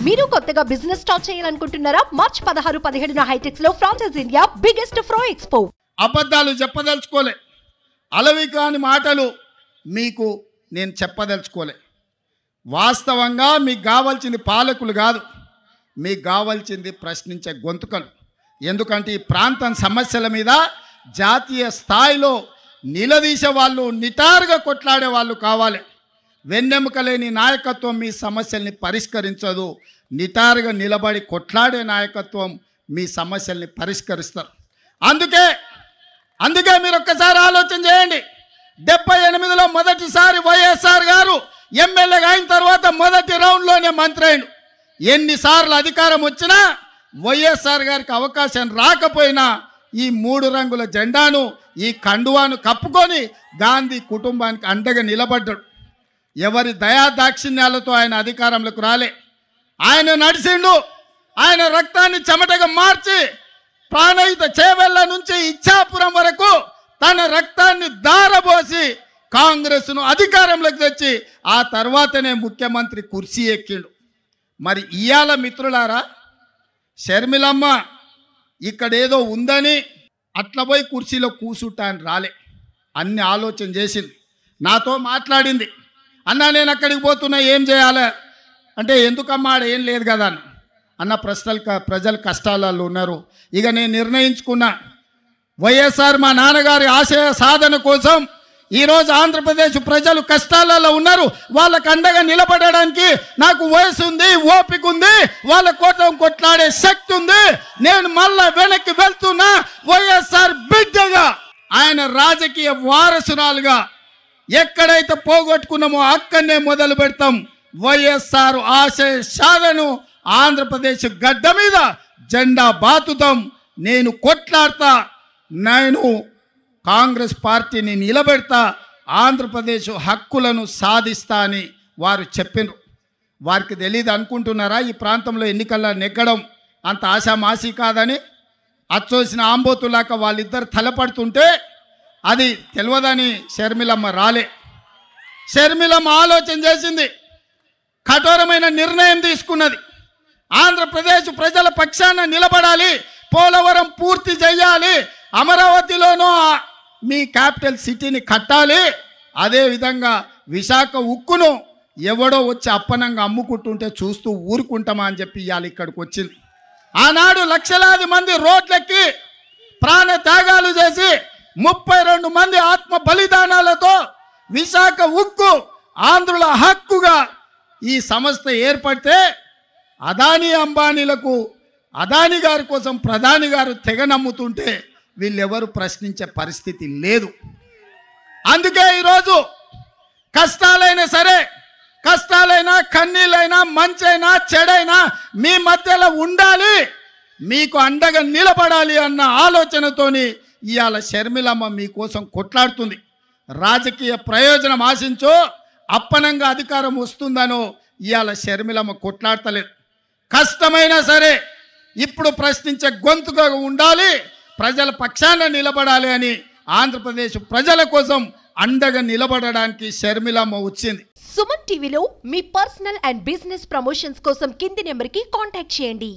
మీరు కొత్తగా business start చేయాలనుకుంటున్నారా? మార్చ్ 16-17 హైటెక్స్ లో ఫ్రాన్సెస్ ఇండియా బిగ్గెస్ట్ ఫ్రో ఎక్స్పో. అబద్ధాలు చెప్పదలుచుకోలే, అలవి కాని మాటలు మీకు నేను చెప్పదలుచుకోలే. వాస్తవంగా మీకు కావాల్సింది పాలకులు కాదు, మీకు కావాల్సింది ప్రశ్నించే గొంతుకలు. ఎందుకంటే ఈ ప్రాంతం సమస్యల మీద జాతీయ స్థాయిలో నిలదీసే వాళ్ళు, నిటారుగా కొట్లాడే వాళ్ళు కావాలి. వెన్నెముక లేని నాయకత్వం మీ సమస్యల్ని పరిష్కరించదు. నిటారుగా నిలబడి కొట్లాడే నాయకత్వం మీ సమస్యల్ని పరిష్కరిస్తారు. అందుకే మీరు ఒక్కసారి ఆలోచన చేయండి. 78లో మొదటిసారి వైఎస్ఆర్ గారు ఎమ్మెల్యేగా అయిన తర్వాత మొదటి రౌండ్లోనే మంత్రి అయిండు. ఎన్నిసార్లు అధికారం వచ్చినా వైఎస్ఆర్ గారికి అవకాశం రాకపోయినా ఈ 3 రంగుల జెండాను, ఈ కండువాను కప్పుకొని గాంధీ కుటుంబానికి అండగా నిలబడ్డాడు. ఎవరి దయా దాక్షిణ్యాలతో ఆయన అధికారంలోకి రాలే. ఆయన నడిచిండు. ఆయన రక్తాన్ని చెమటగా మార్చి ప్రాణహిత చేవెళ్ళ నుంచి ఇచ్చాపురం వరకు తన రక్తాన్ని దారబోసి కాంగ్రెస్ను అధికారంలోకి తెచ్చి ఆ తర్వాతనే ముఖ్యమంత్రి కుర్చీ ఎక్కిండు. మరి ఇయాల మిత్రులారా, షర్మిలమ్మ ఇక్కడేదో ఉందని అట్లా పోయి కుర్చీలో కూసుంటాను రాలే. అన్ని ఆలోచన చేసింది, నాతో మాట్లాడింది. అన్న నేను అక్కడికి పోతున్నా, ఏం చేయాలి అంటే, ఎందుకమ్మా ఆడ ఏం లేదు కదా అన్న ప్రజలు కష్టాలలో ఉన్నారు. ఇక నేను నిర్ణయించుకున్నా, వైఎస్ఆర్ మా నాన్నగారి ఆశయ సాధన కోసం ఈరోజు ఆంధ్రప్రదేశ్ ప్రజలు కష్టాలలో ఉన్నారు. వాళ్ళకు అండగా నిలబడడానికి నాకు వయసు ఉంది, ఓపిక ఉంది, వాళ్ళ కోసం కొట్లాడే శక్తి ఉంది. నేను మళ్ళా వెనక్కి వెళ్తున్నా. వైఎస్ఆర్ బిడ్డగా, ఆయన రాజకీయ వారసురాలుగా ఎక్కడైతే పోగొట్టుకున్నామో అక్కడనే మొదలు పెడతాం. వైఎస్ఆర్ ఆశయ సాధను ఆంధ్రప్రదేశ్ గడ్డ మీద జెండా బాతుతాం. నేను కొట్లాడతా, నేను కాంగ్రెస్ పార్టీని నిలబెడతా, ఆంధ్రప్రదేశ్ హక్కులను సాధిస్తా అని వారు చెప్పినారు. వారికి తెలియదు అనుకుంటున్నారా ఈ ప్రాంతంలో ఎన్నికల్లో నెగ్గడం అంత ఆశామాసి కాదని? అచ్చోసిన ఆంబోతులాక వాళ్ళిద్దరు తలపడుతుంటే అది తెలియదని షర్మిలమ్మ రాలే. షర్మిలమ్మ ఆలోచన చేసింది, కఠోరమైన నిర్ణయం తీసుకున్నది. ఆంధ్రప్రదేశ్ ప్రజల పక్షాన నిలబడాలి, పోలవరం పూర్తి చేయాలి, అమరావతిలోనూ మీ క్యాపిటల్ సిటీని కట్టాలి, అదేవిధంగా విశాఖ ఉక్కును ఎవడో వచ్చి అప్పనంగా అమ్ముకుంటుంటే చూస్తూ ఊరుకుంటామా అని చెప్పి ఇవాళ ఇక్కడికి వచ్చింది. ఆనాడు లక్షలాది మంది రోడ్లెక్కి ప్రాణ త్యాగాలు చేసి 32 మంది ఆత్మ బలిదానాలతో విశాఖ ఉక్కు ఆంధ్రుల హక్కుగా ఈ సంస్థ ఏర్పడితే అదానీ అంబానీలకు, అదానీ గారి కోసం ప్రధాని గారు తెగ నమ్ముతుంటే వీళ్ళెవరు ప్రశ్నించే పరిస్థితి లేదు. అందుకే ఈరోజు కష్టాలైనా సరే, కష్టాలైనా కన్నీళ్ళైనా మంచైనా చెడైనా మీ మధ్యలో ఉండాలి, మీకు అండగా నిలబడాలి అన్న ఆలోచనతోని ఇవాళ షర్మిలమ్మ మీకోసం కొట్లాడుతుంది. రాజకీయ ప్రయోజనం ఆశించో, అప్పనంగా అధికారం వస్తుందనో ఇవాళ షర్మిలమ్మ కొట్లాడతలేదు. కష్టమైనా సరే ఇప్పుడు ప్రశ్నించే గొంతుగా ఉండాలి, ప్రజల పక్షాన నిలబడాలి అని ఆంధ్రప్రదేశ్ ప్రజల కోసం అండగా నిలబడడానికి షర్మిలమ్మ వచ్చింది. సుమన్ టీవీలో మీ పర్సనల్ అండ్ బిజినెస్ ప్రమోషన్స్ కోసం కింది నెంబర్కి కాంటాక్ట్ చేయండి.